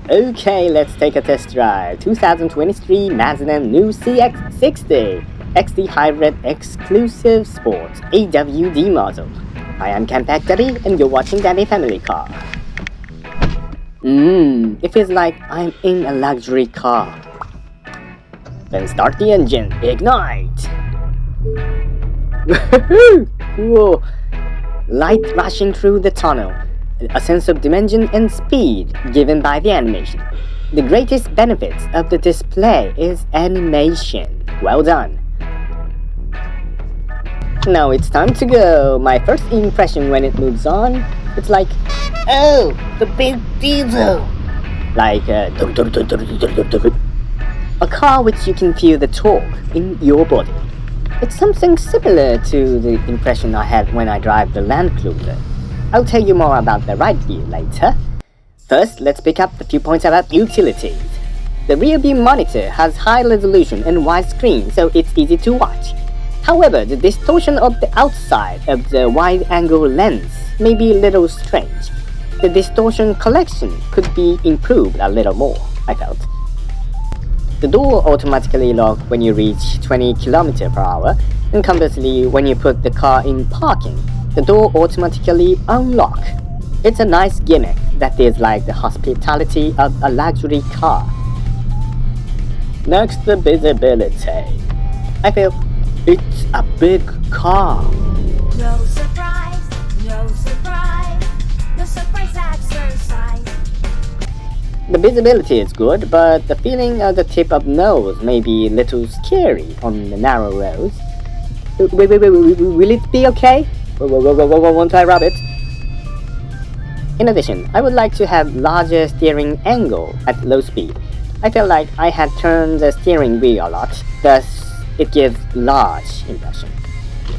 Okay, let's take a test drive. 2023 Mazda new CX-60 XD Hybrid Exclusive Sports AWD model. I am KAMPAC Daddy and you're watching Daddy Family Car. It feels like I'm in a luxury car. Then start the engine, ignite! Whoa! Light rushing through the tunnel. A sense of dimension and speed given by the animation. The greatest benefits of the display is animation. Well done. Now it's time to go. My first impression when it moves on, it's like, oh, the big diesel. Like a car which you can feel the torque in your body. It's something similar to the impression I had when I drive the Land Cruiser. I'll tell you more about the right view later. First, let's pick up a few points about utilities. The rear view monitor has high resolution and wide screen, so it's easy to watch. However, the distortion of the outside of the wide-angle lens may be a little strange. The distortion collection could be improved a little more, I felt. The door automatically locks when you reach 20 km/h, and conversely, when you put the car in parking, the door automatically unlocks. It's a nice gimmick that is like the hospitality of a luxury car. Next, the visibility. I feel it's a big car. No surprise, no surprise, no surprise exercise. The visibility is good, but the feeling of the tip of nose may be a little scary on the narrow roads. Wait, will it be okay? Won't I rub it? In addition, I would like to have larger steering angle at low speed. I felt like I had turned the steering wheel a lot, thus it gives large impression.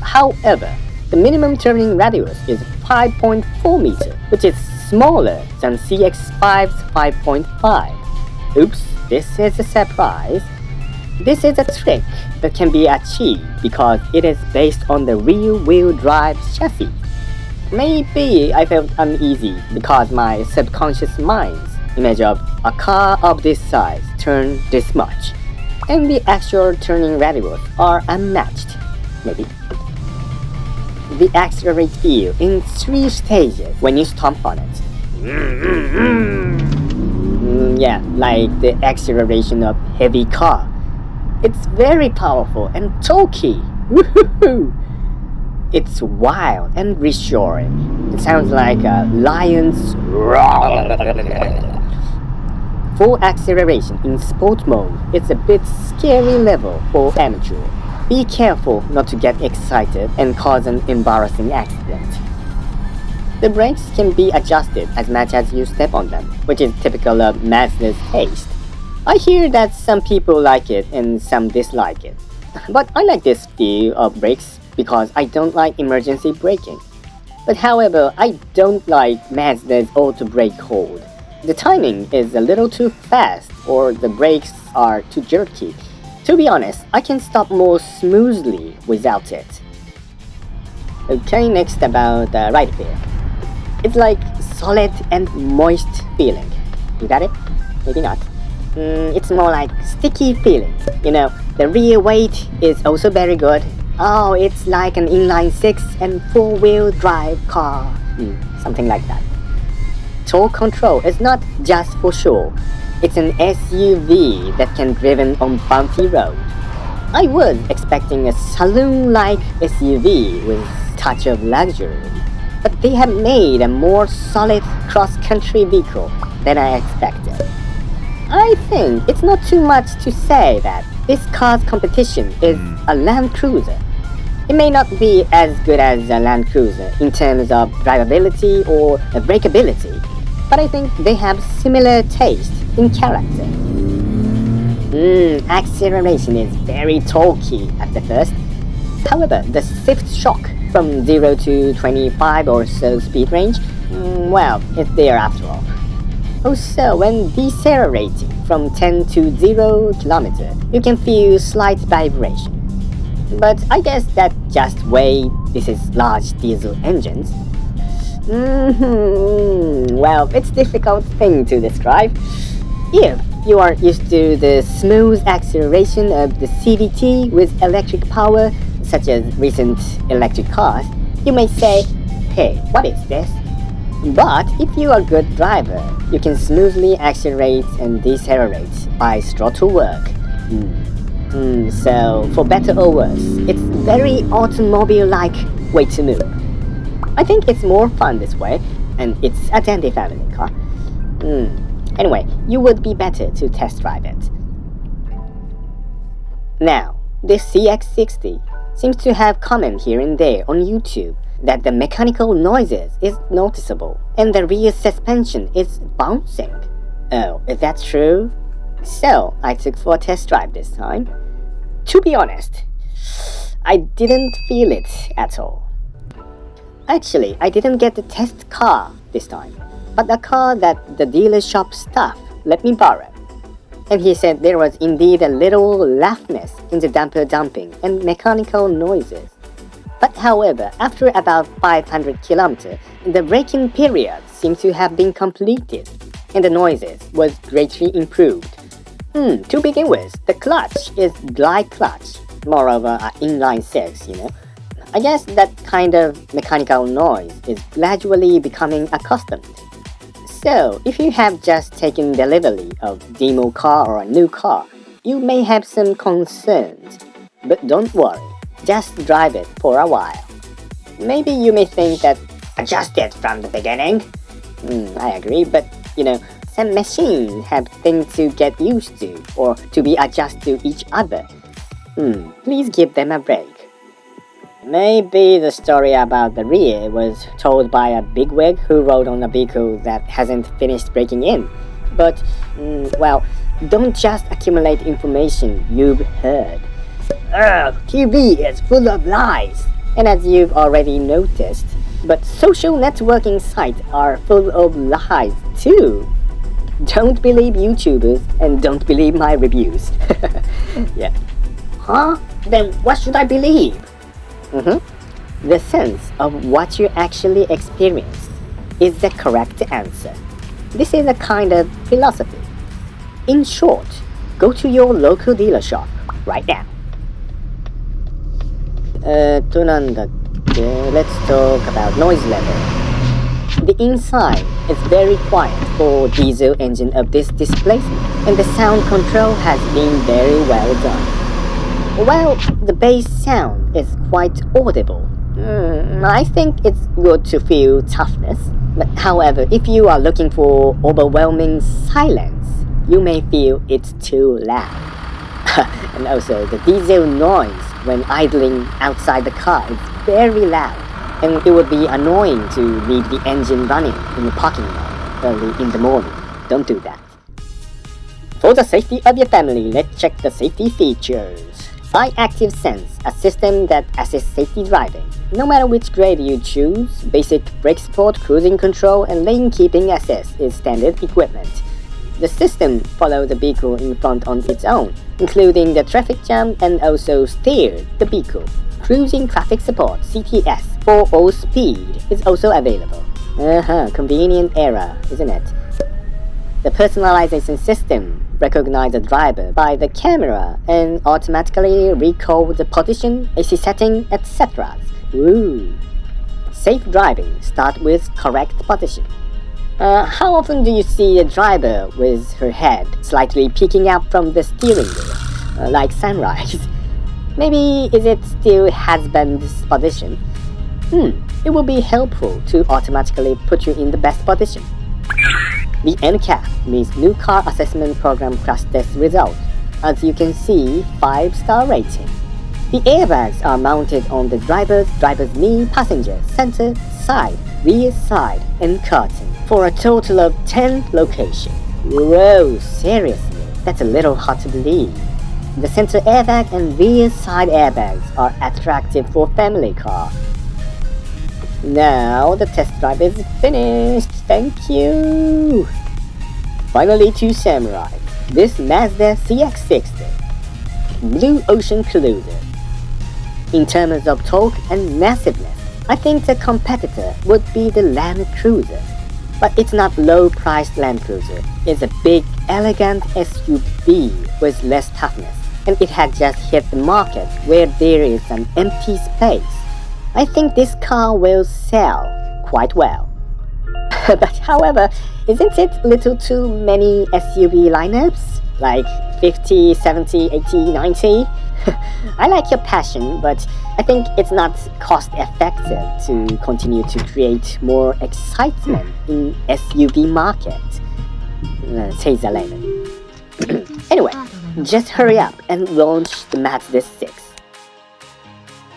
However, the minimum turning radius is 5.4 meters, which is smaller than CX-5's 5.5. Oops, this is a surprise. This is a trick that can be achieved because it is based on the rear-wheel drive chassis. Maybe I felt uneasy because my subconscious mind's image of a car of this size turned this much, and the actual turning radius are unmatched. Maybe. The accelerate feel in 3 stages when you stomp on it. Yeah, like the acceleration of heavy car. It's very powerful and torquey. Woohoo! It's wild and reassuring. It sounds like a lion's roar. Full acceleration in sport mode is a bit scary level for amateur. Be careful not to get excited and cause an embarrassing accident. The brakes can be adjusted as much as you step on them, which is typical of Mazda's taste. I hear that some people like it and some dislike it. But I like this feel of brakes because I don't like emergency braking. But however, I don't like Mazda's auto brake hold. The timing is a little too fast or the brakes are too jerky. To be honest, I can stop more smoothly without it. Okay, next about the right feel. It's like solid and moist feeling. You got it? Maybe not. It's more like sticky feeling. You know, the rear weight is also very good. Oh, it's like an inline 6 and 4-wheel drive car. Something like that. Torque control is not just for show. It's an SUV that can be driven on bumpy road. I was expecting a saloon-like SUV with a touch of luxury, but they have made a more solid cross-country vehicle than I expected. I think it's not too much to say that this car's competition is a Land Cruiser. It may not be as good as a Land Cruiser in terms of drivability or breakability, but I think they have similar taste in character. Acceleration is very torquey at the first. However, the shift shock from 0 to 25 or so speed range, well, it's there after all. Also, when decelerating from 10 to 0 km, you can feel slight vibration. But I guess that's just way this is large diesel engines. Well, it's a difficult thing to describe. If you are used to the smooth acceleration of the CVT with electric power, such as recent electric cars, you may say, hey, what is this? But if you are a good driver, you can smoothly accelerate and decelerate by throttle work. So, for better or worse, it's very automobile-like way to move. I think it's more fun this way, and it's a dandy family car. Anyway, you would be better to test drive it. Now, this CX-60 seems to have comment here and there on YouTube that the mechanical noises is noticeable and the rear suspension is bouncing. Oh, is that true? So, I took for a test drive this time. To be honest, I didn't feel it at all. Actually, I didn't get the test car this time, but a car that the dealer shop staff let me borrow. And he said there was indeed a little laughness in the damper dumping and mechanical noises. But however, after about 500 kilometers, the braking period seems to have been completed, and the noises was greatly improved. To begin with, the clutch is glide clutch, moreover inline 6, I guess that kind of mechanical noise is gradually becoming accustomed. So, if you have just taken delivery of demo car or a new car, you may have some concerns. But don't worry, just drive it for a while. Maybe you may think that adjust it from the beginning. I agree, but some machines have things to get used to or to be adjusted to each other. Please give them a break. Maybe the story about the rear was told by a bigwig who rode on a vehicle that hasn't finished breaking in. But, don't just accumulate information you've heard. TV is full of lies. And as you've already noticed, but social networking sites are full of lies too. Don't believe YouTubers and don't believe my reviews. Yeah. Huh? Then what should I believe? The sense of what you actually experience is the correct answer. This is a kind of philosophy. In short, go to your local dealer shop right now. Let's talk about noise level. The inside is very quiet for diesel engine of this displacement, and the sound control has been very well done. Well, the bass sound is quite audible. I think it's good to feel toughness, but however, if you are looking for overwhelming silence, you may feel it's too loud. And also, the diesel noise when idling outside the car is very loud, and it would be annoying to leave the engine running in the parking lot early in the morning. Don't do that. For the safety of your family, let's check the safety features. iActive Sense, a system that assists safety driving. No matter which grade you choose, basic brake support, cruising control, and lane keeping assist is standard equipment. The system follows the vehicle in front on its own, including the traffic jam, and also steer the vehicle. Cruising traffic support (CTS) for all speed is also available. Convenient era, isn't it? The personalization system recognizes the driver by the camera and automatically recall the position, AC setting, etc. Safe driving starts with correct position. How often do you see a driver with her head slightly peeking out from the steering wheel, like sunrise? Maybe is it still husband's position? It will be helpful to automatically put you in the best position. The NCAP means New Car Assessment Program Crash Test Result. As you can see, 5-star rating. The airbags are mounted on the driver's knee, passenger, center, side, rear side, and curtain for a total of 10 locations. Whoa, seriously, that's a little hard to believe. The center airbag and rear side airbags are attractive for family car. Now the test drive is finished. Thank you. Finally to summarize, this Mazda CX-60 Blue Ocean Cruiser. In terms of torque and massiveness, I think the competitor would be the Land Cruiser. But it's not low-priced Land Cruiser. It's a big, elegant SUV with less toughness, and it had just hit the market where there is an empty space. I think this car will sell quite well. But however, isn't it little too many SUV lineups? Like 50, 70, 80, 90? I like your passion, but I think it's not cost effective to continue to create more excitement in SUV market. Says Elena. Anyway, just hurry up and launch the Mazda 6.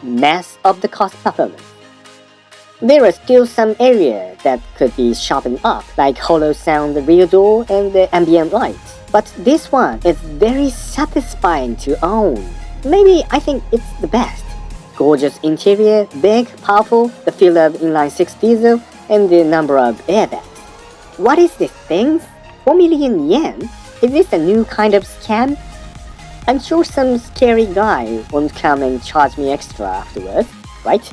Mess of the cost performance. There are still some areas that could be sharpened up, like hollow sound the rear door and the ambient lights. But this one is very satisfying to own. Maybe I think it's the best. Gorgeous interior, big, powerful, the feel of inline-six diesel, and the number of airbags. What is this thing? 4 million yen? Is this a new kind of scam? I'm sure some scary guy won't come and charge me extra afterwards, right?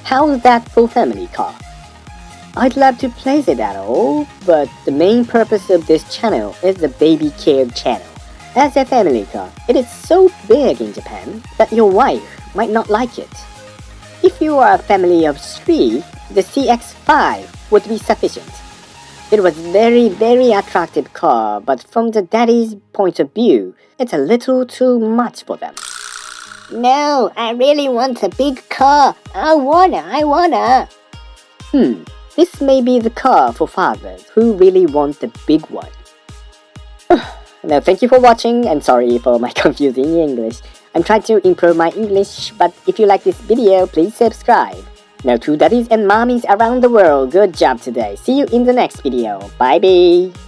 How's that for family car? I'd love to place it at all, but the main purpose of this channel is the baby care channel. As a family car, it is so big in Japan that your wife might not like it. If you are a family of 3, the CX-5 would be sufficient. It was very attractive car, but from the daddy's point of view, it's a little too much for them. No, I really want a big car. I wanna. This may be the car for fathers who really want the big one. Now, thank you for watching, and sorry for my confusing English. I'm trying to improve my English, but if you like this video, please subscribe. Now, to daddies and mommies around the world, good job today. See you in the next video. Bye bye.